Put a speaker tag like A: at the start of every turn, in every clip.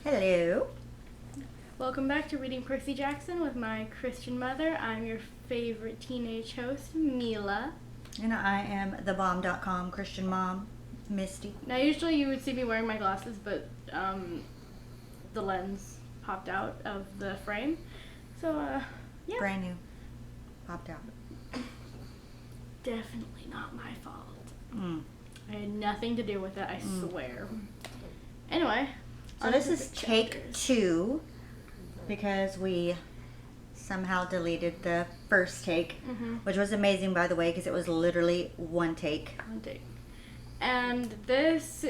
A: Hello.
B: Welcome back to Reading Percy Jackson with my Christian mother. I'm your favorite teenage host, Mila.
A: And I am thebomb.com Christian mom, Misty.
B: Now, usually you would see me wearing my glasses, but the lens popped out of the frame. So, yeah.
A: Brand new. Popped out.
B: Definitely not my fault. I had nothing to do with it, I swear. Anyway.
A: So this is take 2 because we somehow deleted the first take, which was amazing, by the way, because it was literally one take.
B: One take. And this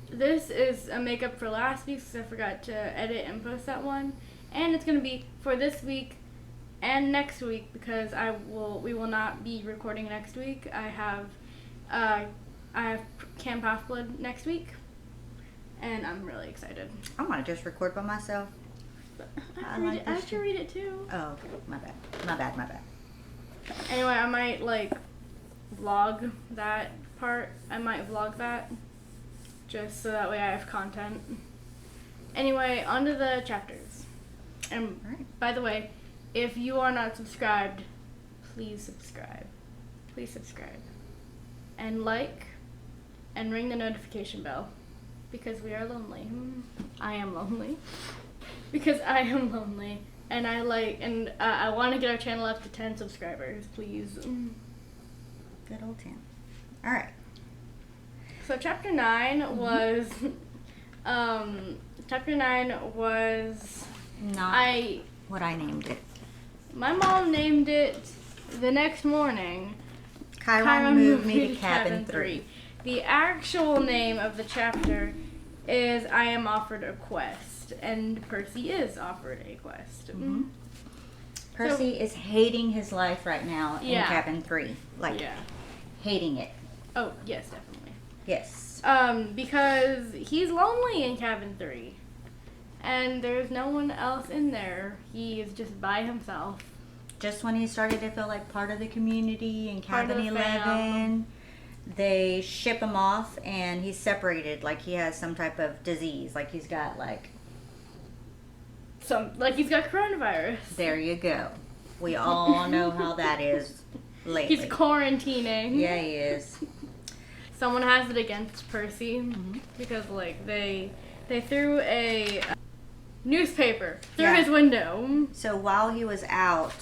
B: is a makeup for last week because I forgot to edit and post that one. And it's going to be for this week and next week because we will not be recording next week. I have camphalfblood next week, and I'm really excited.
A: I want to just record by myself.
B: I have to read it too.
A: Oh, okay. My bad.
B: Anyway, I might vlog that part. I might vlog that just so that way I have content. Anyway, on to the chapters. And by the way, if you are not subscribed, please subscribe. Please subscribe. And like, and ring the notification bell. Because we are lonely. I am lonely. Because I am lonely. And I want to get our channel up to 10 subscribers, please.
A: Good old 10. Alright.
B: So chapter 9 was,
A: Not what I named it.
B: My mom named it the next morning.
A: Chiron moved me to cabin 3.
B: The actual name of the chapter is I am offered a quest, and Percy is offered a quest.
A: Percy is hating his life right now in cabin 3. Hating it.
B: Oh, yes, definitely.
A: Yes.
B: Because he's lonely in cabin 3. And there's no one else in there. He is just by himself.
A: Just when he started to feel like part of the community in cabin 11,
B: fam.
A: they ship him off and he's separated like he has some type of disease. Like he's got
B: he's got coronavirus.
A: There you go. We all know how that is lately.
B: He's quarantining.
A: Yeah, he is.
B: Someone has it against Percy because they threw a newspaper through his window.
A: So while he was out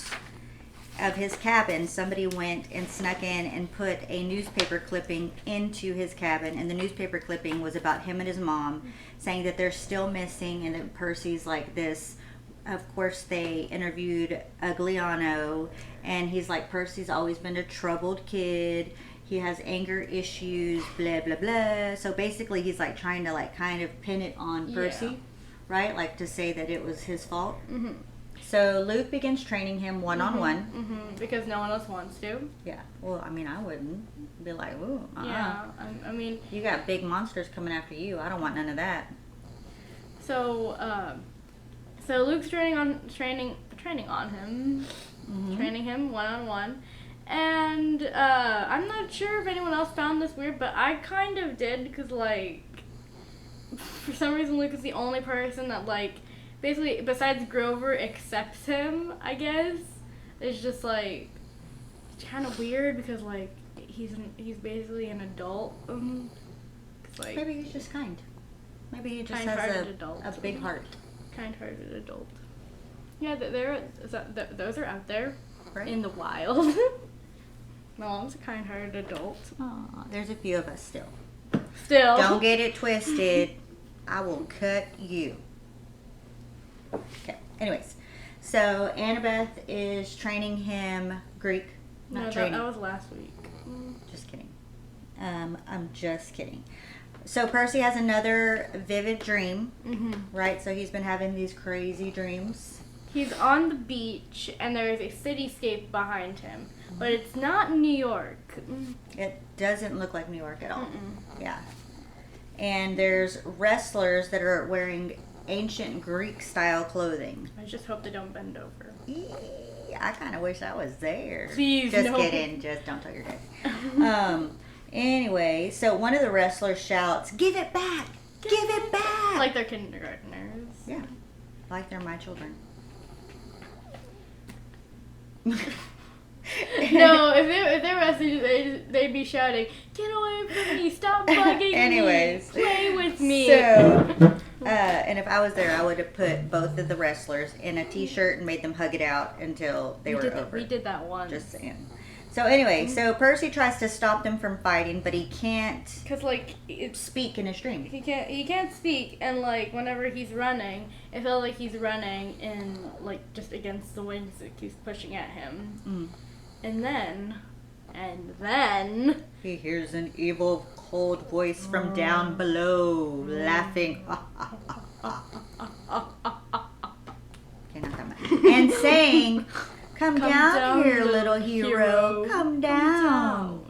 A: of his cabin, somebody went and snuck in and put a newspaper clipping into his cabin, and the newspaper clipping was about him and his mom, saying that they're still missing and that Percy's like this. Of course, they interviewed Agliano, and he's like, Percy's always been a troubled kid. He has anger issues, blah, blah, blah. So basically, he's like trying to kind of pin it on Percy, right? Like to say that it was his fault. So Luke begins training him one-on-one.
B: Because no one else wants to.
A: Yeah. Well, I mean, I wouldn't be like, ooh,
B: Yeah, I mean...
A: You got big monsters coming after you. I don't want none of that.
B: So Luke's training him. Training him one-on-one. And I'm not sure if anyone else found this weird, but I kind of did because, for some reason, Luke is the only person that, basically, besides Grover, accepts him, I guess. It's just, it's kind of weird because, he's basically an adult.
A: Maybe he's just kind. Maybe he just has a big heart.
B: Kind-hearted adult. Yeah, those are out there in the wild. My mom's a kind-hearted adult.
A: Aw, there's a few of us still. Don't get it twisted. I will cut you. Okay. Anyways, so Annabeth is training him Greek.
B: That was last week.
A: Just kidding. I'm just kidding. So Percy has another vivid dream, right? So he's been having these crazy dreams.
B: He's on the beach, and there is a cityscape behind him. But it's not New York.
A: It doesn't look like New York at all. Yeah. And there's wrestlers that are wearing ancient Greek-style clothing.
B: I just hope they don't bend over.
A: I kind of wish I was there.
B: Please,
A: Just
B: no.
A: kidding. Just don't tell your dad. Anyway, so one of the wrestlers shouts, "Give it back! Give it back!"
B: Like they're kindergartners.
A: Yeah, like they're my children.
B: No, if they were wrestling, they'd be shouting, "Get away from me! Stop bugging
A: Anyways,
B: me! Play with me!"
A: So, and if I was there, I would have put both of the wrestlers in a t-shirt and made them hug it out until they were over.
B: We did that once.
A: Just saying. So anyway, so Percy tries to stop them from fighting, but he can't
B: Cause like it's
A: speak in his dream.
B: he can't speak, and like whenever he's running, it felt like he's running in like just against the winds that keeps pushing at him.
A: Mm.
B: And then
A: He hears an evil, cold voice from down below, laughing. Okay, not that much. And saying, Come down here, little hero. Come down.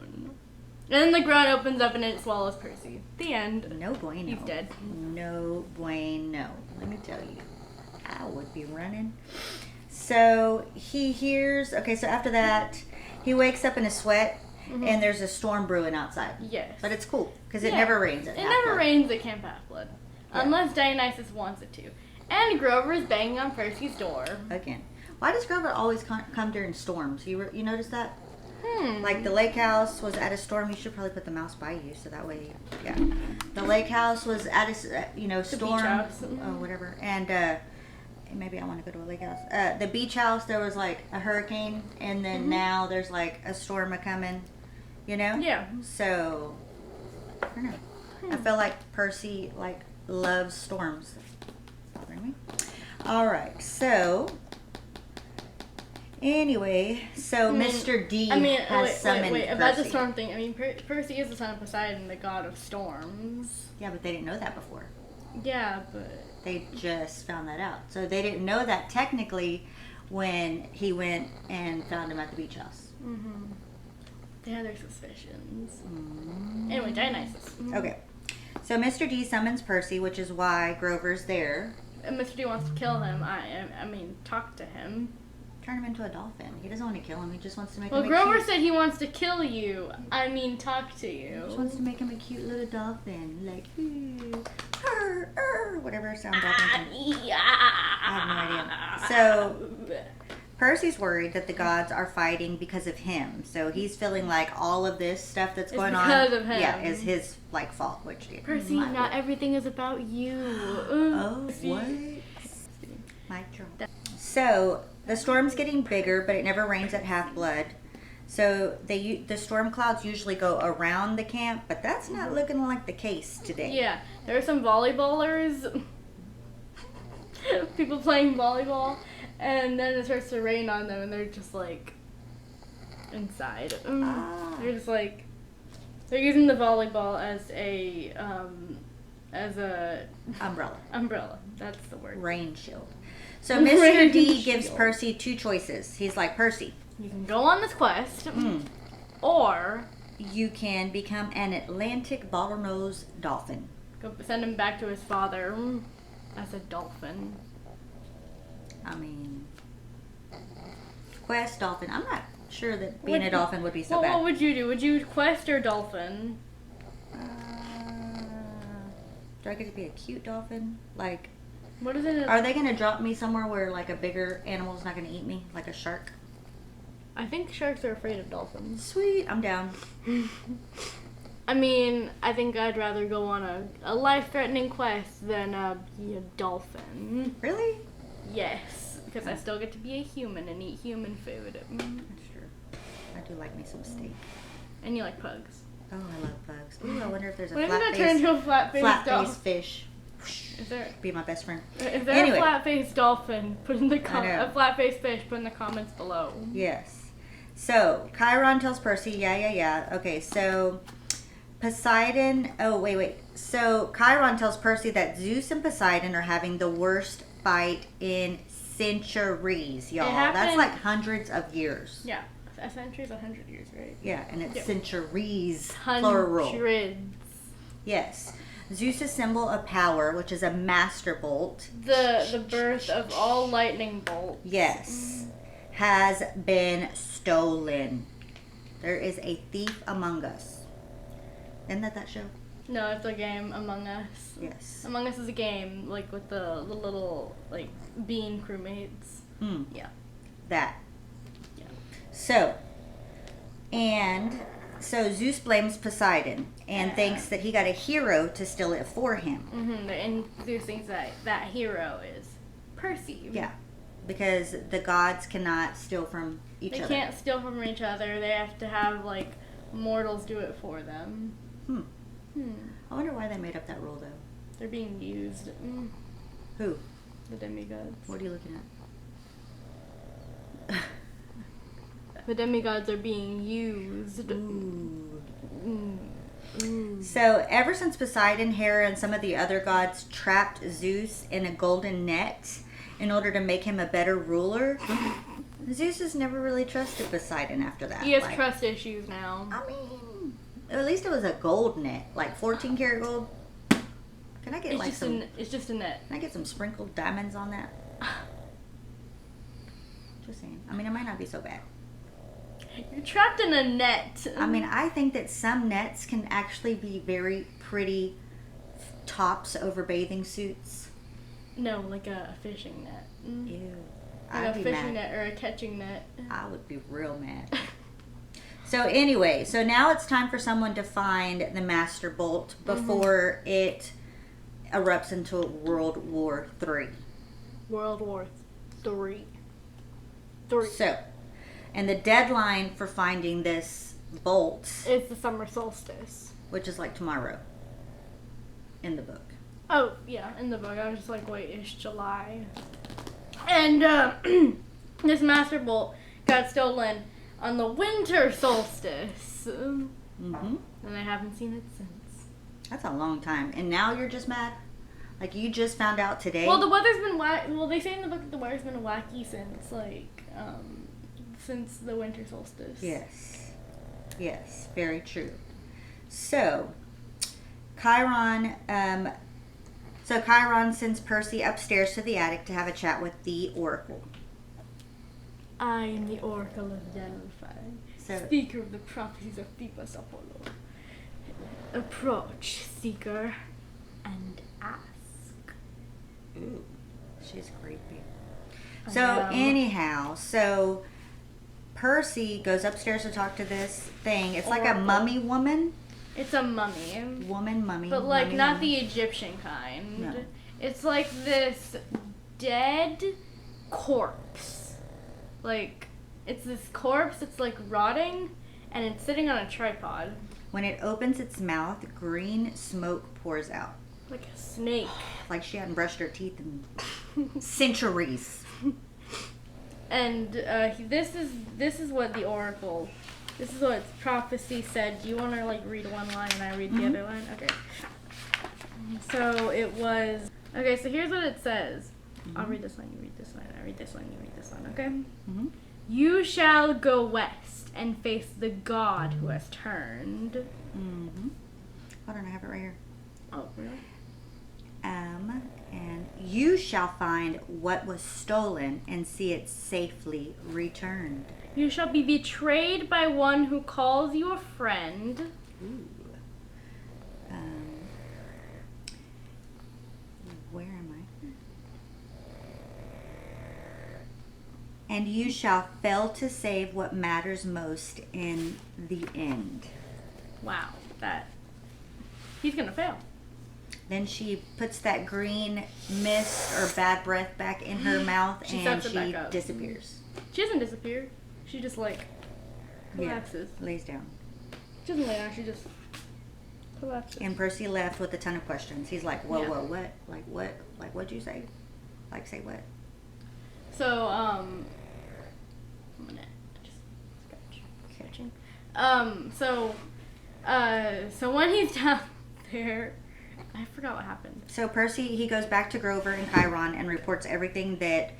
B: And then the ground opens up and it swallows Percy. The end.
A: No bueno.
B: He's dead.
A: No bueno. Let me tell you. I would be running. So he hears, okay, so after that, he wakes up in a sweat and there's a storm brewing outside.
B: Yes.
A: But it's cool because it never rains at
B: It never rains at Camp Half-Blood.
A: Yeah.
B: Unless Dionysus wants it to. And Grover's banging on Percy's door.
A: Again. Why does Grover always come during storms? You notice that?
B: Hmm.
A: Like the lake house was at a storm. You should probably put the mouse by you so that way, yeah. The lake house was at a storm.
B: beach house.
A: Oh, whatever. And maybe I want to go to a lake house. The beach house, there was like a hurricane, and then now there's like a storm a coming. You know?
B: Yeah.
A: So I don't know. I feel like Percy like loves storms. Bothering me. All right. So. Anyway, so Mr. D has summoned Percy.
B: About the storm thing. I mean, Percy is the son of Poseidon, the god of storms.
A: Yeah, but they didn't know that before.
B: Yeah, but
A: They just found that out. So they didn't know that technically when he went and found him at the beach house.
B: Mm-hmm. They had their suspicions. Anyway, Dionysus.
A: Okay. So Mr. D summons Percy, which is why Grover's there.
B: And Mr. D wants to kill him. I mean, talk to him.
A: Turn him into a dolphin. He doesn't want to kill him. He just wants to make
B: Well,
A: him a
B: Grover
A: cute...
B: said he wants to kill you. I mean, talk to
A: He just
B: you.
A: wants to make him a cute little dolphin. Like, whatever sound dolphins make. I have no idea. So, Percy's worried that the gods are fighting because of him. So he's feeling like all of this stuff that's going on,
B: because of him.
A: yeah, is his like fault. Which
B: Percy, not everything is about you.
A: Oh, what? Mic drop. So the storm's getting bigger, but it never rains at Half-Blood. So the storm clouds usually go around the camp, but that's not looking like the case today.
B: Yeah, there are some volleyballers, people playing volleyball, and then it starts to rain on them, and they're just like inside. They're just like they're using the volleyball as a umbrella. That's the word.
A: Rain shield. So Mr. D gives Percy two choices. He's like, Percy,
B: you can go on this quest, or
A: you can become an Atlantic bottlenose dolphin.
B: go send him back to his father as a dolphin.
A: I mean, quest dolphin. I'm not sure that being a dolphin would be so bad.
B: What would you do? Would you quest or dolphin?
A: Do I get to be a cute dolphin? Like,
B: What is it?
A: are they going to drop me somewhere where like a bigger animal's not going to eat me, like a shark?
B: I think sharks are afraid of dolphins.
A: Sweet, I'm down.
B: I mean, I think I'd rather go on a life-threatening quest than be a dolphin.
A: Really?
B: Yes, because I still get to be a human and eat human food.
A: That's true. I do like me some steak.
B: And you like pugs.
A: Oh, I love bugs. Ooh, I wonder if there's a
B: When did that turn into a flat-faced dolphin?
A: fish.
B: Is there
A: Be my best friend.
B: a flat-faced dolphin? Put in the
A: know.
B: a flat-faced fish. Put in the comments below.
A: Yes. So, Chiron tells Percy, yeah. Okay, so Poseidon, wait. So, Chiron tells Percy that Zeus and Poseidon are having the worst fight in centuries, y'all. That's like hundreds of years.
B: Yeah. A century is 100 years, right?
A: Yeah, and it's centuries,
B: Hundreds.
A: plural. Yes. Zeus' symbol of power, which is a master bolt.
B: The birth of all lightning bolts.
A: Yes. Has been stolen. There is a thief among us. Isn't that show?
B: No, it's a game, Among Us.
A: Yes.
B: Among Us is a game, like, with the little, like, bean crewmates. Yeah.
A: That.
B: Yeah.
A: So Zeus blames Poseidon and thinks that he got a hero to steal it for him.
B: And Zeus thinks that hero is Percy.
A: Yeah. Because the gods cannot steal from each other.
B: They can't steal from each other. They have to have, like, mortals do it for them.
A: I wonder why they made up that rule, though.
B: They're being used.
A: Who?
B: The demigods.
A: What are you looking at?
B: The demigods are being used.
A: So, ever since Poseidon, Hera, and some of the other gods trapped Zeus in a golden net in order to make him a better ruler, Zeus has never really trusted Poseidon after that.
B: He has trust issues now.
A: I mean, at least it was a gold net, like 14 karat gold. Can I get
B: It's just a net.
A: Can I get some sprinkled diamonds on that? Just saying. I mean, it might not be so bad.
B: You're trapped in a net.
A: I mean, I think that some nets can actually be very pretty tops over bathing suits.
B: No, like a fishing net.
A: Ew.
B: Like a fishing net or a catching net.
A: I would be real mad. So anyway, so now it's time for someone to find the Master Bolt before it erupts into World War III.
B: World War III.
A: So, and the deadline for finding this bolt
B: is the summer solstice,
A: which is like tomorrow in the book.
B: Oh, yeah, in the book. I was just like, wait, it's July. And this Master Bolt got stolen on the winter solstice. And I haven't seen it since.
A: That's a long time. And now you're just mad? Like, you just found out today?
B: Well, the weather's been well, they say in the book that the weather's been wacky since, like, since the winter solstice.
A: Yes, very true. So, Chiron sends Percy upstairs to the attic to have a chat with the Oracle.
B: I am the Oracle of Delphi, speaker of the prophecies of heroesofolympus. Approach, seeker, and ask.
A: Ooh, she's creepy. So anyhow, Percy goes upstairs to talk to this thing. It's Oracle. Like a mummy woman.
B: It's a mummy.
A: Mummy.
B: But like
A: mummy,
B: not
A: mummy.
B: the Egyptian kind.
A: No.
B: It's like this dead corpse. Like, it's this corpse that's like rotting and it's sitting on a tripod.
A: When it opens its mouth, green smoke pours out.
B: Like a snake.
A: Like she hadn't brushed her teeth in centuries.
B: And this is what the Oracle, this is what its prophecy said. Do you want to like read one line and I read the other line? Okay. So it was, okay, so here's what it says. I'll read this line, you read this line, I read this line, you read this line, okay? You shall go west and face the god who has turned.
A: Hold on, I have it right here.
B: Oh, really?
A: And you shall find what was stolen and see it safely returned.
B: You shall be betrayed by one who calls you a friend.
A: Ooh. Where am I? And you shall fail to save what matters most in the end.
B: Wow, he's gonna fail.
A: Then she puts that green mist or bad breath back in her mouth and she disappears.
B: She doesn't disappear. She just like collapses.
A: Yeah, lays down.
B: She doesn't lay down, she just collapses.
A: And Percy left with a ton of questions. He's like, whoa, what? Like what? Like what'd you say? Like say what?
B: So, I'm gonna just scratching. So when he's down there, I forgot what happened.
A: So Percy, he goes back to Grover and Chiron and reports everything that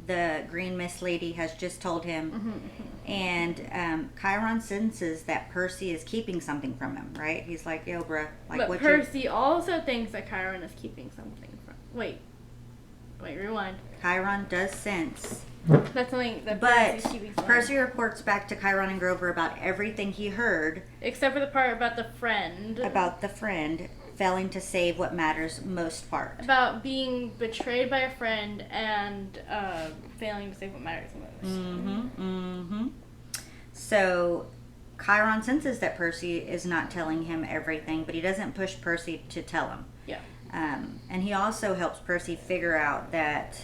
A: the green mist lady has just told him. And Chiron senses that Percy is keeping something from him, right? He's like, yo, bruh. Like,
B: but Percy also thinks that Chiron is keeping something from... Wait. Wait, rewind.
A: Chiron does sense.
B: That's something that
A: But
B: Percy's keeping
A: Percy reports back to Chiron and Grover about everything he heard.
B: Except for the part about the friend.
A: About the friend failing to save what matters most part.
B: About being betrayed by a friend and failing to save what matters most.
A: So Chiron senses that Percy is not telling him everything, but he doesn't push Percy to tell him.
B: Yeah.
A: And he also helps Percy figure out that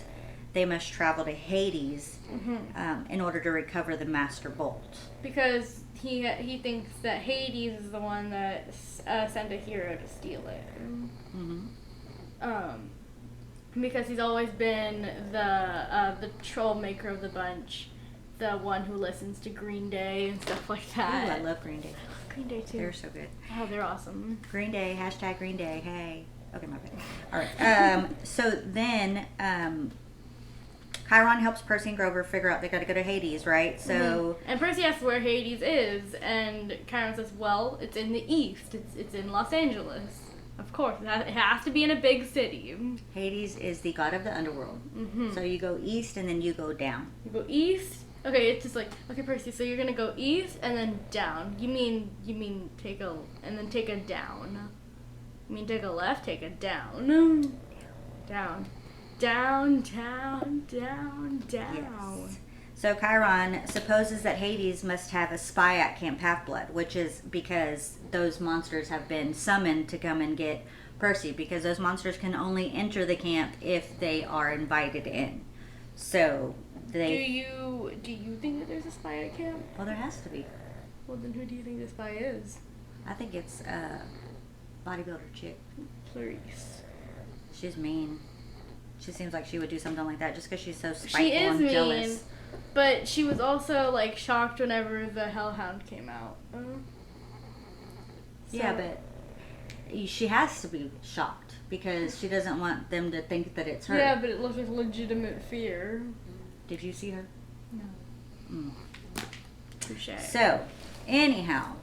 A: they must travel to Hades in order to recover the Master Bolt.
B: Because he thinks that Hades is the one that sent a hero to steal it. Because he's always been the troll maker of the bunch, the one who listens to Green Day and stuff like that.
A: Ooh, I love Green Day.
B: I love Green Day too.
A: They're so good.
B: Oh, they're awesome.
A: Green Day, hashtag Green Day, hey. Okay, my bad. All right. So then Chiron helps Percy and Grover figure out they got to go to Hades, right? So
B: and Percy asks where Hades is, and Chiron says, "Well, it's in the east. It's in Los Angeles. Of course, it has to be in a big city."
A: Hades is the god of the underworld. So you go east and then you go down.
B: You go east. Okay, it's just like, okay, Percy. So you're gonna go east and then down. You mean take a and then take a down. You mean take a left, take a down. Down. Down, down, down, down.
A: Yes. So Chiron supposes that Hades must have a spy at Camp Half-Blood, which is because those monsters have been summoned to come and get Percy, because those monsters can only enter the camp if they are invited in. So they...
B: Do you think that there's a spy at camp?
A: Well, there has to be.
B: Well, then who do you think the spy is?
A: I think it's a bodybuilder chick.
B: Clarice.
A: She's mean. She seems like she would do something like that just because she's so spiteful
B: She is
A: and
B: mean,
A: jealous.
B: but she was also like shocked whenever the Hellhound came out.
A: Yeah, but she has to be shocked because she doesn't want them to think that it's her.
B: Yeah, but it looks like legitimate fear.
A: Did you see her?
B: No. Touche.
A: So, anyhow,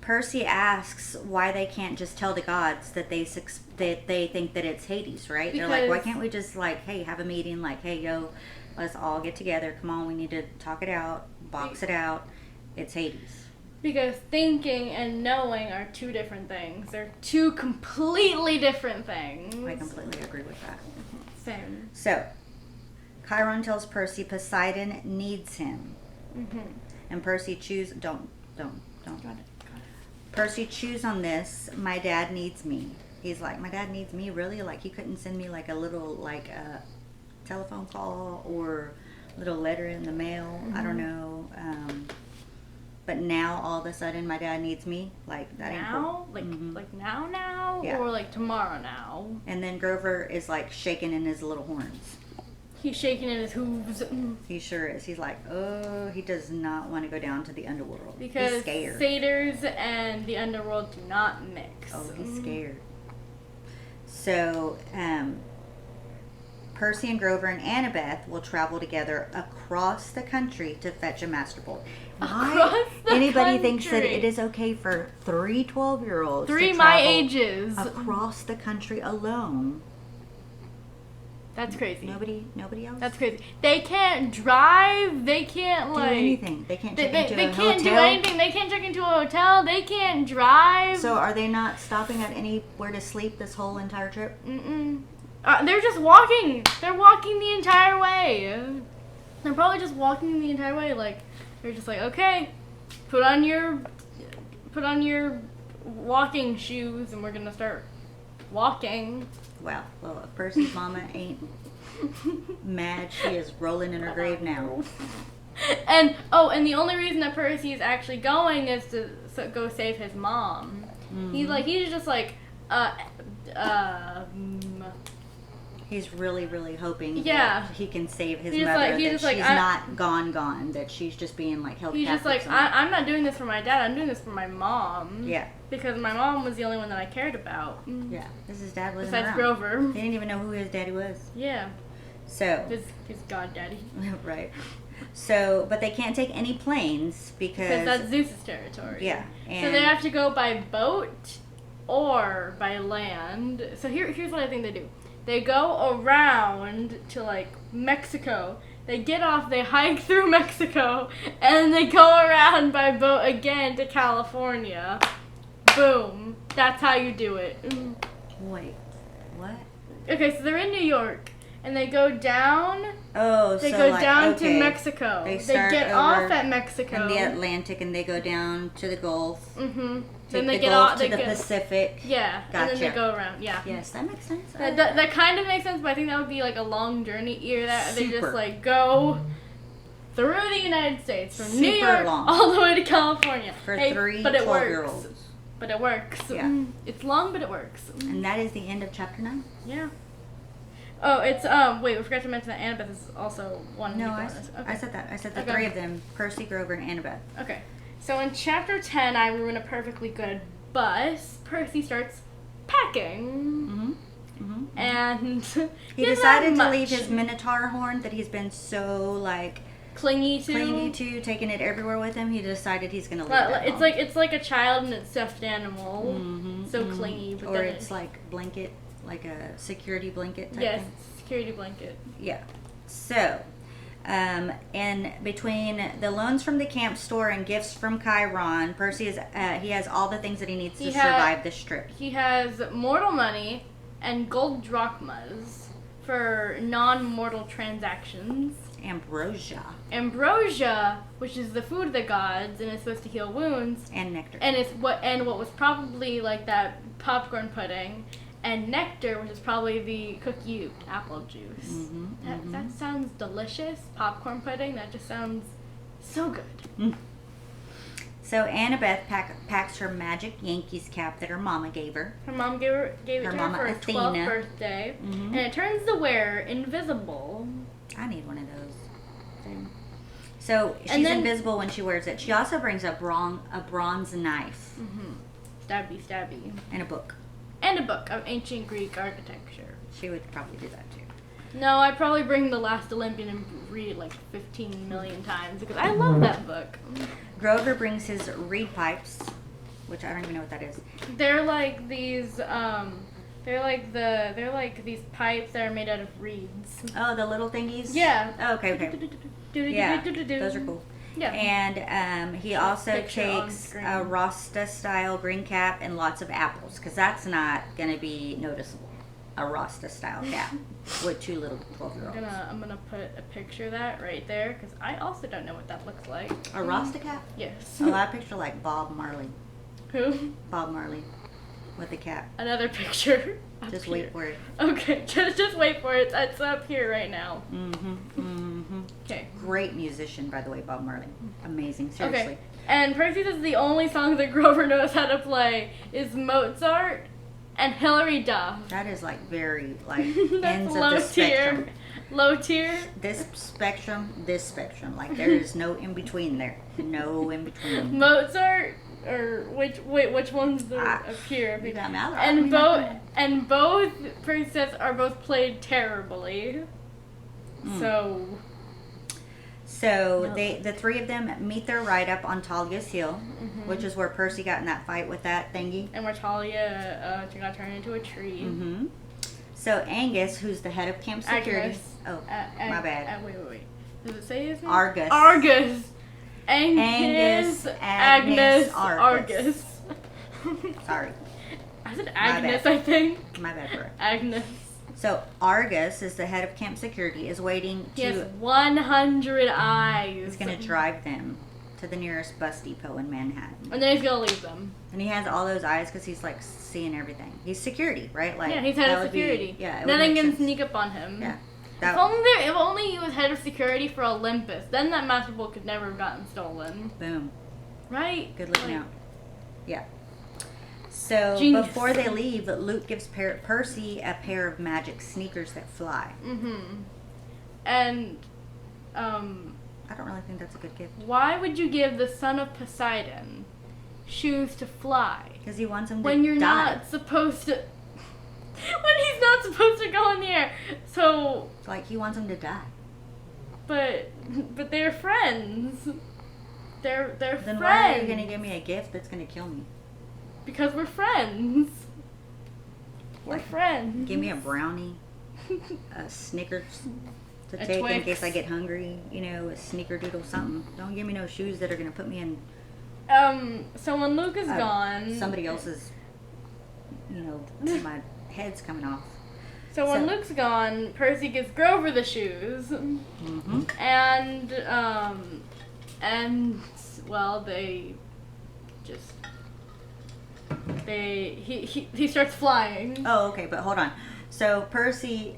A: Percy asks why they can't just tell the gods that they think that it's Hades, right? They're like, why can't we just like, hey, have a meeting, like, hey, yo, let's all get together. Come on, we need to talk it out, box it out. It's Hades.
B: Because thinking and knowing are two different things. They're two completely different things.
A: I completely agree with that.
B: Same.
A: So, Chiron tells Percy Poseidon needs him. And Percy don't.
B: Got it.
A: Percy chews on this. My dad needs me. He's like, my dad needs me? Really? Like, he couldn't send me like a little, like a telephone call or little letter in the mail? I don't know. But now, all of a sudden, my dad needs me? Like, that ain't cool.
B: Like now?
A: Yeah.
B: Or like tomorrow now?
A: And then Grover is like shaking in his little horns.
B: He's shaking in his hooves.
A: He sure is. He's like, oh, he does not want to go down to the underworld.
B: Because
A: he's scared.
B: satyrs and the underworld do not mix.
A: Oh, he's scared. So, Percy and Grover and Annabeth will travel together across the country to fetch a Master Bolt.
B: Across the
A: Anybody thinks that
B: country.
A: it is okay for 3 12-year-olds
B: Three
A: to
B: my
A: travel
B: ages.
A: across the country alone?
B: That's crazy.
A: Nobody else?
B: That's crazy. They can't drive. They can't
A: do
B: like
A: anything. They can't check into
B: they
A: a
B: can't
A: hotel.
B: do anything. They can't check into a hotel. They can't drive.
A: So are they not stopping at anywhere to sleep this whole entire trip?
B: They're just walking. They're walking the entire way. They're probably just walking the entire way. Like they're just like, okay, put on your walking shoes, and we're gonna start walking.
A: Well, if Percy's mama ain't mad, she is rolling in her grave now.
B: And the only reason that Percy is actually going is to go save his mom. He's just like,
A: He's really, really hoping
B: Yeah.
A: that he can save his
B: He's
A: mother,
B: like- he's
A: that
B: just like,
A: she's not gone, that she's just being like held
B: He's just like,
A: captive somewhere.
B: I'm not doing this for my dad. I'm doing this for my mom.
A: Yeah.
B: Because my mom was the only one that I cared about.
A: Yeah, this is dad wasn't
B: Besides
A: around.
B: Grover.
A: He didn't even know who his daddy was.
B: Yeah.
A: So.
B: His goddaddy.
A: Right. So, but they can't take any planes because
B: That's Zeus's territory.
A: Yeah.
B: So they have to go by boat or by land. So here's what I think they do. They go around to like Mexico. They get off, they hike through Mexico, and they go around by boat again to California. Boom. That's how you do it.
A: Wait, what?
B: Okay, so they're in New York, and they go down.
A: Oh,
B: They
A: so
B: go
A: like,
B: down
A: okay.
B: to Mexico.
A: They
B: They
A: start
B: get
A: over
B: off at Mexico.
A: in the Atlantic, and they go down to the Gulf.
B: Mm-hmm.
A: Take
B: Then they
A: the
B: get
A: Gulf
B: off.
A: to
B: They
A: the
B: get,
A: Pacific.
B: yeah, and then they
A: Gotcha.
B: go around. Yeah.
A: Yes, that makes sense.
B: That kind of makes sense, but I think that would be like a long journey. Either that, or they
A: Super.
B: just like go through the United States from New
A: Super
B: York
A: long.
B: all the way to California.
A: For
B: hey,
A: three
B: but it
A: 12-year-olds.
B: works. But it works.
A: Yeah.
B: It's long, but it works.
A: And that is the end of chapter 9.
B: Yeah. Oh, it's wait, we forgot to mention that Annabeth is also one.
A: No,
B: bonus.
A: I said that. I said the
B: Okay.
A: 3 of them: Percy, Grover, and Annabeth.
B: Okay. So in chapter 10, I ruin a perfectly good bus. Percy starts packing. And
A: He
B: doesn't
A: decided
B: have
A: to
B: much.
A: leave his minotaur horn that he's been so like
B: clingy
A: clingy to, taking it everywhere with him. He decided he's gonna leave
B: But
A: that
B: it's
A: home.
B: like a child and its stuffed animal. So clingy, but
A: or
B: then
A: it's like blanket, like a security blanket type
B: yes,
A: thing.
B: security blanket.
A: Yeah. So, and between the loans from the camp store and gifts from Chiron, Percy is he has all the things that he needs to survive this trip.
B: He has mortal money and gold drachmas for non-mortal transactions. Ambrosia, which is the food of the gods and is supposed to heal wounds,
A: And nectar.
B: and what was probably like that popcorn pudding, and nectar, which is probably the cookie apple juice. That sounds delicious. Popcorn pudding. That just sounds so good.
A: So Annabeth packs her magic Yankees cap that her mama gave her.
B: Her mom gave it to her
A: mama
B: for her
A: Athena.
B: 12th birthday, and it turns the wearer invisible.
A: I need one of those. So she's
B: And then-
A: invisible when she wears it. She also brings a bronze knife
B: Stabby.
A: and a book.
B: And a book of ancient Greek architecture.
A: She would probably do that too.
B: No, I'd probably bring The Last Olympian and read it like 15 million times because I love that book.
A: Grover brings his reed pipes, which I don't even know what that is.
B: They're like these they're like these pipes that are made out of reeds.
A: Oh, the little thingies?
B: Yeah.
A: Oh, okay. Yeah, those are cool.
B: Yeah.
A: And he also
B: Picture on
A: takes
B: screen.
A: a Rasta-style green cap and lots of apples, because that's not going to be noticeable. A Rasta-style cap with 2 little 12-year-olds.
B: I'm gonna put a picture of that right there because I also don't know what that looks like.
A: A Rasta cap?
B: Yes.
A: Oh, I picture like Bob Marley.
B: Who?
A: Bob Marley with a cap.
B: Another picture. Up
A: Just
B: here.
A: wait for it.
B: Okay, just wait for it. It's up here right now. Okay.
A: Great musician, by the way, Bob Marley. Amazing, seriously.
B: Okay. And Percy says the only song that Grover knows how to play is Mozart and Hilary Duff.
A: That is like very like
B: That's
A: ends
B: low
A: of the spectrum.
B: tier. Low tier.
A: This spectrum. Like there is no in between there. No in between.
B: Mozart or which ones up here?
A: You got me out.
B: And both Percy says are both played terribly.
A: So the 3 of them meet their ride up on Talia's hill, which is where Percy got in that fight with that thingy.
B: And where Talia got turned into a tree.
A: So Angus, who's the head of camp security.
B: Agnes.
A: Oh, my bad.
B: Wait. Does it say his name?
A: Argus.
B: Angus. Agnes. Argus.
A: Sorry,
B: I said
A: bad.
B: Agnes, I think.
A: my bad, bro.
B: Agnes.
A: So Argus is the head of camp security, is waiting
B: He has
A: to.
B: 100 eyes.
A: He's gonna drive them to the nearest bus depot in Manhattan.
B: And then he's gonna leave them.
A: And he has all those eyes because he's like seeing everything. He's security, right? Like
B: Yeah, he's head
A: that
B: of
A: would be-
B: security.
A: yeah, it would
B: Nothing
A: make
B: can
A: sense.
B: sneak up on him.
A: Yeah.
B: If only he was head of security for Olympus, then that master book could never have gotten stolen.
A: Boom.
B: Right?
A: Good looking out. Yeah. So
B: Genius.
A: before they leave, Luke gives Percy a pair of magic sneakers that fly.
B: And
A: I don't really think that's a good gift.
B: why would you give the son of Poseidon shoes to fly
A: Because he wants him to
B: when you're
A: die.
B: not supposed to? When he's not supposed to go in the air. So,
A: It's like he wants him to die.
B: but they're friends. They're
A: Then
B: friends.
A: why are you going to give me a gift that's going to kill me?
B: Because we're friends. We're
A: Like,
B: friends.
A: Give me a brownie, a Snickers to
B: A
A: take in
B: Twix.
A: case I get hungry. You know, a snickerdoodle something. Don't give me no shoes that are gonna put me in
B: So when Luke is gone,
A: somebody else's. You know, my head's coming off.
B: So when Luke's gone, Percy gives Grover the shoes,
A: Mm-hmm.
B: and well, they just he starts flying.
A: Oh, okay, but hold on. So Percy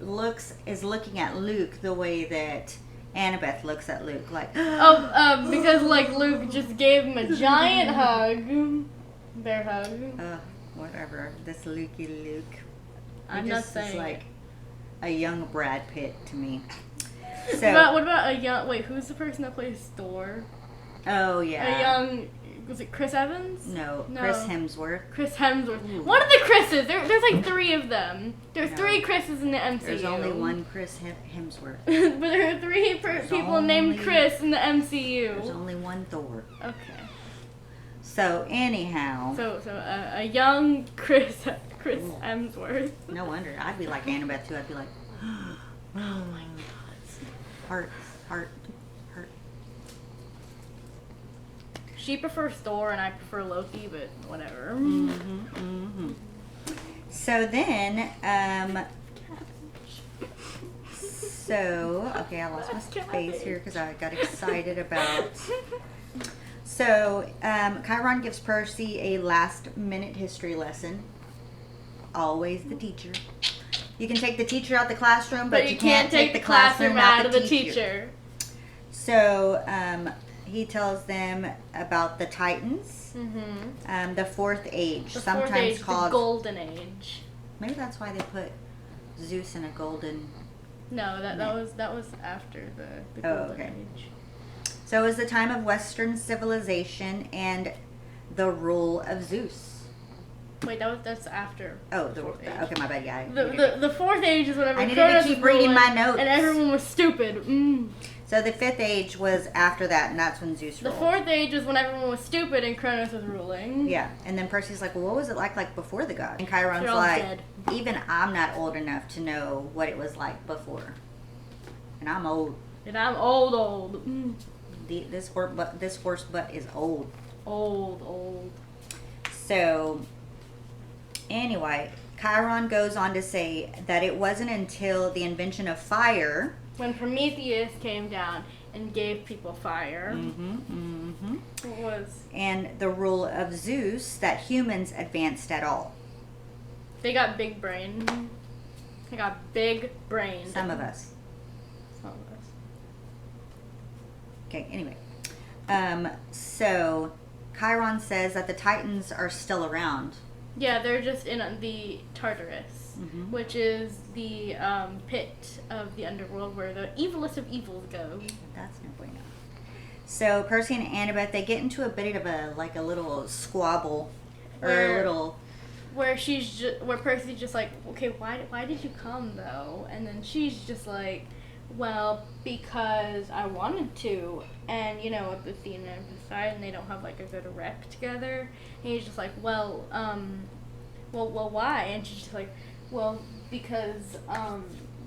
A: is looking at Luke the way that Annabeth looks at Luke, like.
B: Because like Luke just gave him a giant hug, bear hug.
A: Whatever. This Lukey Luke.
B: I'm not saying.
A: Is like a young Brad Pitt to me. So.
B: But what about a young? Wait, who's the person that plays Thor?
C: Oh, yeah.
B: A young, was it Chris Evans?
C: No, Chris Hemsworth.
B: Chris Hemsworth. Ooh. One of the Chris's. There's like three of them. There's three Chris's in the MCU.
C: There's only one Chris Hemsworth.
B: But there are three people named Chris in the MCU.
C: There's only one Thor.
B: Okay.
C: So anyhow.
B: So a young Chris Hemsworth.
C: No wonder. I'd be like Annabeth too. I'd be like, oh my God. Heart.
B: She prefers Thor and I prefer Loki, but whatever.
A: So then, okay, I lost my space here because I got excited about. So, Chiron gives Percy a last-minute history lesson. Always the teacher. You can take the teacher out the classroom, but you can't take the classroom out of the teacher. So, he tells them about the Titans, the Fourth Age, sometimes called
B: the Golden Age.
A: Maybe that's why they put Zeus in a golden.
B: No, that was after the Golden Age.
A: So it was the time of Western civilization and the rule of Zeus.
B: Wait, that's after.
A: Oh, okay, my bad. Yeah.
B: The Fourth Age is whenever
A: I needed to keep reading my notes,
B: and everyone was stupid.
A: So the Fifth Age was after that, and that's when Zeus ruled.
B: The Fourth Age was when everyone was stupid and Kronos was ruling.
A: Yeah, and then Percy's like, well, what was it like before the god? And Chiron's like, dead. Even I'm not old enough to know what it was like before. And I'm old.
B: And I'm old.
A: This horse butt is old.
B: Old.
A: So, anyway, Chiron goes on to say that it wasn't until the invention of fire,
B: when Prometheus came down and gave people fire,
A: and the rule of Zeus, that humans advanced at all.
B: They got big brain. They got big brain.
A: Some of us. Okay, anyway. So, Chiron says that the Titans are still around.
B: Yeah, they're just in the Tartarus, which is the pit of the underworld where the evilest of evils go.
A: That's no bueno. So, Percy and Annabeth, they get into a bit of a little squabble. Where
B: Percy's just like, okay, why did you come though? And then she's just like, well, because I wanted to, and Athena decided, and they don't have like a good rep together. And he's just like, well, why? And she's just like, well, because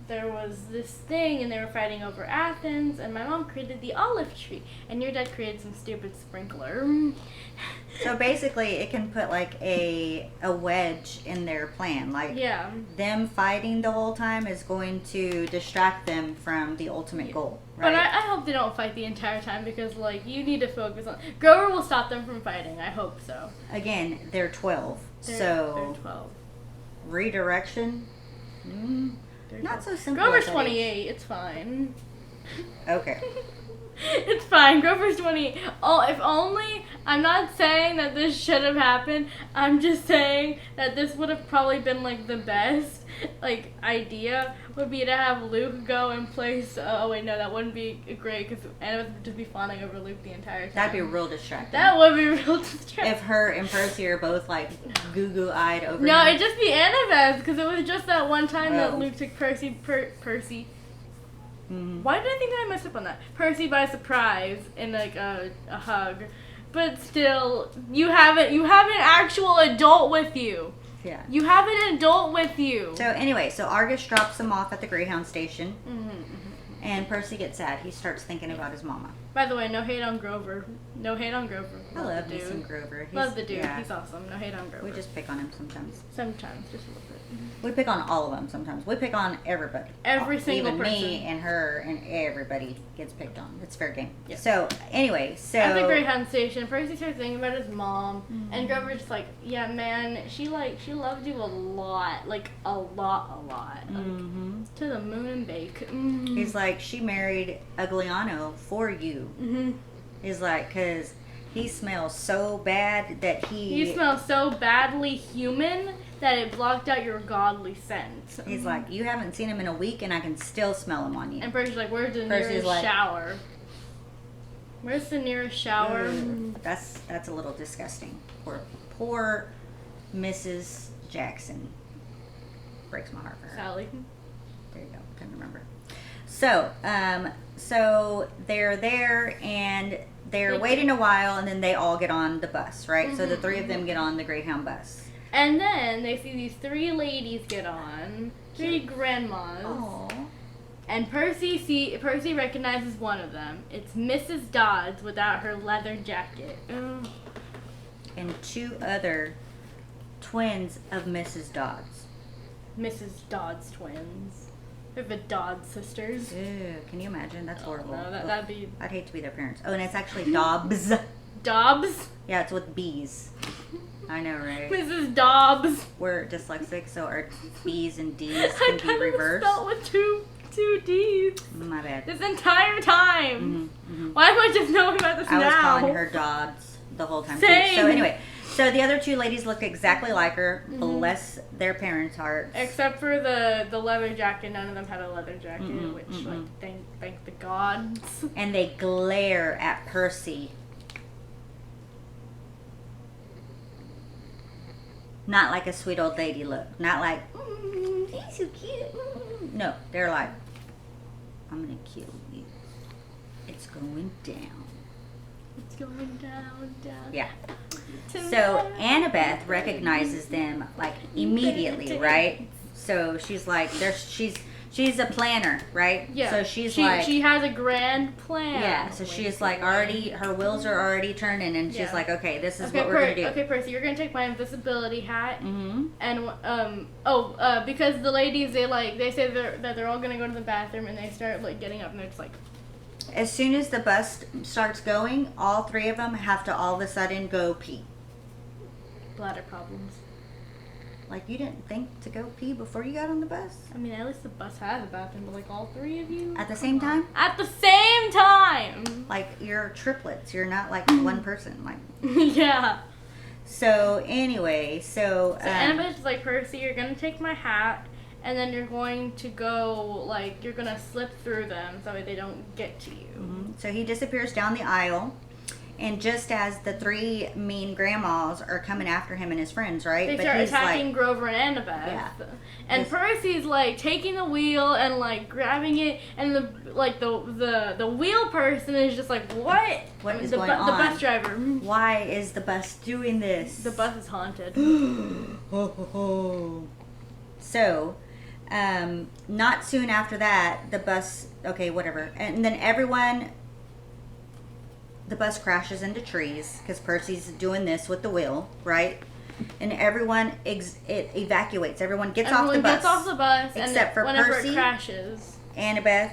B: there was this thing, and they were fighting over Athens, and my mom created the olive tree, and your dad created some stupid sprinkler.
A: So basically, it can put like a wedge in their plan. Like, them fighting the whole time is going to distract them from the ultimate goal. Right?
B: But I hope they don't fight the entire time, because like you need to focus on. Grover will stop them from fighting. I hope so.
A: Again, they're 12.
B: They're 12.
A: Redirection. Not so simple.
B: Grover's 28. It's fine.
A: Okay.
B: It's fine. Grover's 28. Oh, if only. I'm not saying that this should have happened. I'm just saying that this would have probably been like the best idea would be to have Luke go and place. Oh wait, no, that wouldn't be great because Anna would just be fawning over Luke the entire time.
A: That'd be real distracting.
B: That would be real distracting.
A: If her and Percy are both like goo-goo-eyed over.
B: No,
A: him.
B: it'd just be Annabeth because it was just that one time that Luke took Percy. Why did I think that I messed up on that? Percy by surprise in like a hug But still, you have an actual adult with you.
A: Yeah.
B: You have an adult with you.
A: So anyway, so Argus drops them off at the Greyhound station. And Percy gets sad. He starts thinking about his mama.
B: By the way, no hate on Grover. No hate on Grover.
A: I love me some Grover.
B: Love the dude.
A: Yeah.
B: He's awesome. No hate on Grover.
A: We just pick on him sometimes.
B: Sometimes, just a little bit.
A: We pick on all of them sometimes. We pick on everybody.
B: Every single
A: Even
B: person.
A: me and her and everybody gets picked on. It's fair game.
B: Yep.
A: So anyway, so
B: At the Greyhound station, Percy starts thinking about his mom, and Grover's just like, yeah, man, she loved you a lot, like a lot, like, to the moon and bake.
A: He's like, she married Ugliano for you. He's like, because he smells so bad that
B: You smell so badly human that it blocked out your godly scent.
A: He's like, you haven't seen him in a week, and I can still smell him on you.
B: And Percy's like, where's the
A: Percy's
B: nearest
A: like,
B: shower? Where's the nearest shower?
A: That's a little disgusting. Poor Mrs. Jackson. Breaks my heart for her.
B: Sally.
A: There you go. Couldn't remember. So, so they're there and they're waiting a while, and then they all get on the bus, right? So the three of them get on the Greyhound bus.
B: And then they see these three ladies get on, three grandmas.
A: Aww.
B: And Percy recognizes one of them. It's Mrs. Dodds without her leather jacket.
A: And two other twins of Mrs. Dodds.
B: Mrs. Dodds twins. They're the Dodds sisters.
A: Ew, can you imagine? That's horrible.
B: No, that'd be
A: I'd hate to be their parents. Oh, and it's actually Dobbs.
B: Dobbs.
A: Yeah, it's with B's. I know, right?
B: Mrs. Dobbs.
A: We're dyslexic, so our B's and D's can be reversed.
B: I spelled with two D's.
A: My bad.
B: This entire time. Why am I just knowing about this now?
A: I was calling her Dodds the whole time.
B: Same.
A: Too. So anyway, so the other two ladies look exactly like her. Bless their parents' hearts.
B: Except for the leather jacket, none of them had a leather jacket, which like thank the gods.
A: And they glare at Percy. Not like a sweet old lady look. Not like, he's so cute. No, they're like, I'm gonna kill you. It's going down.
B: It's going down.
A: Yeah. So Annabeth recognizes them like immediately, right? So she's like, she's a planner, right?
B: Yeah.
A: So
B: she has a grand plan.
A: Yeah. So she's like already, her wheels are already turning, and she's like, okay, this is what we're gonna do.
B: Okay, Percy, you're gonna take my invisibility hat, and because the ladies they say that they're all gonna go to the bathroom, and they start like getting up, and they're just like.
A: As soon as the bus starts going, all three of them have to all of a sudden go pee.
B: Bladder problems.
A: Like, you didn't think to go pee before you got on the bus?
B: I mean, at least the bus has a bathroom, but like all three of you?
A: At the same time?
B: At the same time!
A: Like, you're triplets. You're not like one person. Like.
B: Yeah.
A: So, anyway, so
B: Annabeth's like, Percy, you're gonna take my hat, and then you're going to go, like, you're gonna slip through them so they don't get to you.
A: So he disappears down the aisle. And just as the three mean grandmas are coming after him and his friends, right?
B: They start attacking Grover and Annabeth.
A: Yeah.
B: And Percy's like taking the wheel and like grabbing it, and the wheel person is just like, what?
A: What is going on?
B: The bus driver.
A: Why is the bus doing this?
B: The bus is haunted.
A: So, not soon after that, the bus. Okay, whatever. And then the bus crashes into trees because Percy's doing this with the wheel, right? And everyone it evacuates. Everyone gets off the bus. Except for
B: whenever
A: Percy,
B: it crashes.
A: Annabeth,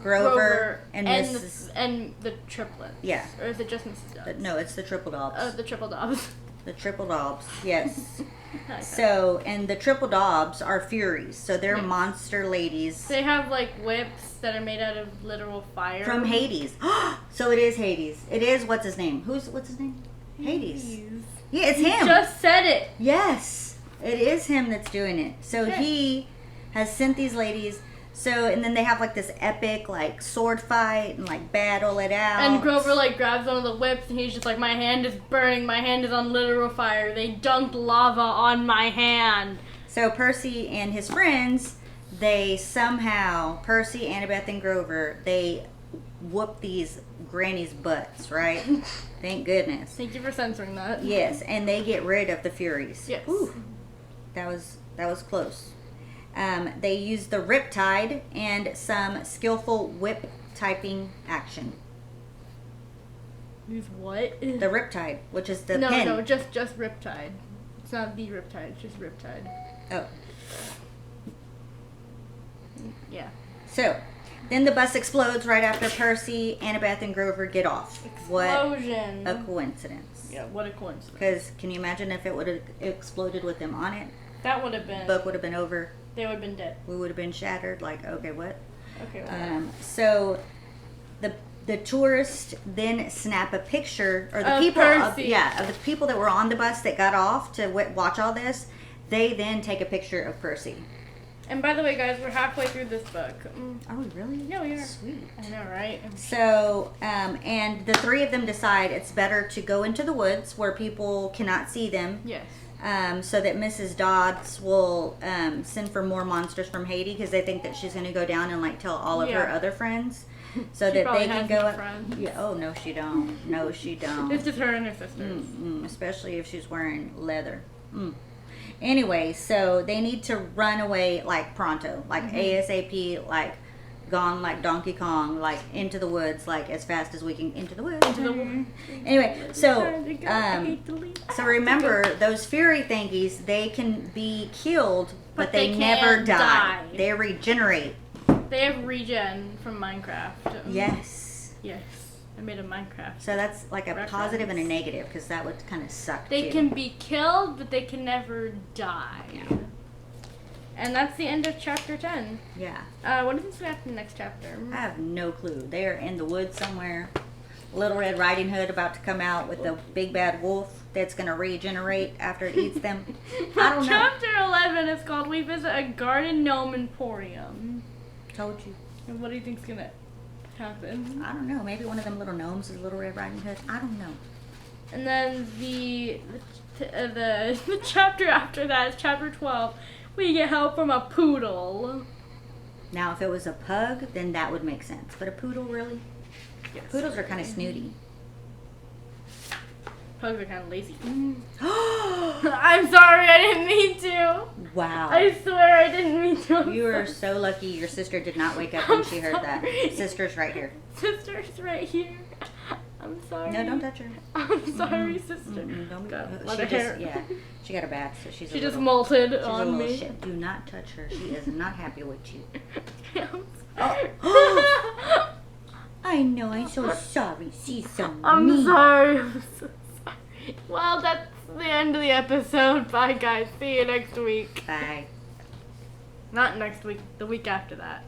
A: Grover and Mrs.
B: And the triplets.
A: Yeah.
B: Or is it just Mrs. Dobbs?
A: No, it's the triple Dobbs.
B: Oh, the triple Dobbs.
A: The triple Dobbs, yes.
B: Okay.
A: So, and the triple Dobbs are Furies. So they're monster ladies.
B: They have like whips that are made out of literal fire.
A: From Hades. So it is Hades. It is, what's his name? What's his name? Hades. Yeah, it's him.
B: Just said it.
A: Yes. It is him that's doing it. So he has sent these ladies. So, and then they have like this epic like sword fight and like battle it out.
B: And Grover like grabs one of the whips and he's just like, my hand is burning, my hand is on literal fire. They dunked lava on my hand.
A: So Percy and his friends, they somehow, Percy, Annabeth, and Grover, they whoop these granny's butts, right? Thank goodness.
B: Thank you for censoring that.
A: Yes, and they get rid of the Furies.
B: Yes.
A: Ooh, that was close. They use the Riptide and some skillful whip typing action.
B: Use what?
A: The Riptide, which is the
B: no,
A: pen.
B: No, just Riptide. It's not the Riptide, it's just Riptide.
A: Oh.
B: Yeah.
A: So, then the bus explodes right after Percy, Annabeth, and Grover get off.
B: Explosion.
A: What a coincidence.
B: Yeah, what a coincidence.
A: Because can you imagine if it would have exploded with them on it?
B: That would have been.
A: The book would have been over.
B: They would have been dead.
A: We would have been shattered. Like, okay, what?
B: Okay. Well,
A: So, the tourists then snap a picture, or the
B: Of
A: people,
B: Percy.
A: of the people that were on the bus that got off to watch all this. They then take a picture of Percy.
B: and by the way, guys, we're halfway through this book.
A: Are we really?
B: No, we are.
A: Sweet.
B: I know, right?
A: So, and the three of them decide it's better to go into the woods where people cannot see them.
B: Yes.
A: So that Mrs. Dodds will send for more monsters from Haiti because they think that she's going to go down and like tell all of her
B: Yeah.
A: other friends, so
B: She
A: that
B: probably
A: they can
B: has
A: go
B: no
A: up.
B: friends.
A: Yeah. Oh no, she don't. No, she don't.
B: It's just her and her sisters.
A: Especially if she's wearing leather. Anyway, so they need to run away like pronto, like ASAP, like gone like Donkey Kong, like into the woods, like as fast as we can into the woods.
B: Into the woods.
A: Anyway, so
B: I hate to leave.
A: so remember those fury thingies, they can be killed, but they
B: they
A: never
B: can't
A: die.
B: die.
A: They regenerate.
B: They have regen from Minecraft.
A: Yes.
B: Yes. I made a Minecraft.
A: So that's like a
B: Reference.
A: positive and a negative, because that would kind of suck.
B: They
A: too.
B: can be killed, but they can never die.
A: Yeah.
B: And that's the end of chapter 10.
A: Yeah.
B: What do you think's going to happen in the next chapter?
A: I have no clue. They're in the woods somewhere. Little Red Riding Hood about to come out with the big bad wolf that's going to regenerate after it eats them. I don't know.
B: Chapter 11 is called We Visit a Garden Gnome Emporium.
A: Told you.
B: And what do you think's going to happen?
A: I don't know. Maybe one of them little gnomes is Little Red Riding Hood. I don't know.
B: And then the chapter after that is chapter 12. We get help from a poodle.
A: Now, if it was a pug, then that would make sense. But a poodle, really?
B: Yes.
A: Poodles are kind of snooty.
B: Pugs are kind of lazy. I'm sorry, I didn't mean to.
A: Wow.
B: I swear I didn't mean to. I'm
A: You are
B: sorry.
A: so lucky your sister did not wake up when
B: I'm
A: she heard that.
B: sorry.
A: Sister's right here.
B: Sister's right here. I'm sorry.
A: No, don't touch her.
B: I'm sorry, sister.
A: Don't be,
B: Got a
A: she
B: lot of
A: just,
B: hair.
A: yeah, she got a bath, so she's
B: She
A: a
B: just
A: little,
B: molted
A: she's a
B: on
A: little
B: me.
A: shit. Do not touch her. She is not happy with you.
B: Oh.
A: I know, I'm so sorry. She's so
B: I'm
A: mean.
B: sorry. I'm so sorry. Well, that's the end of the episode. Bye, guys. See you next week.
A: Bye.
B: Not next week. The week after that.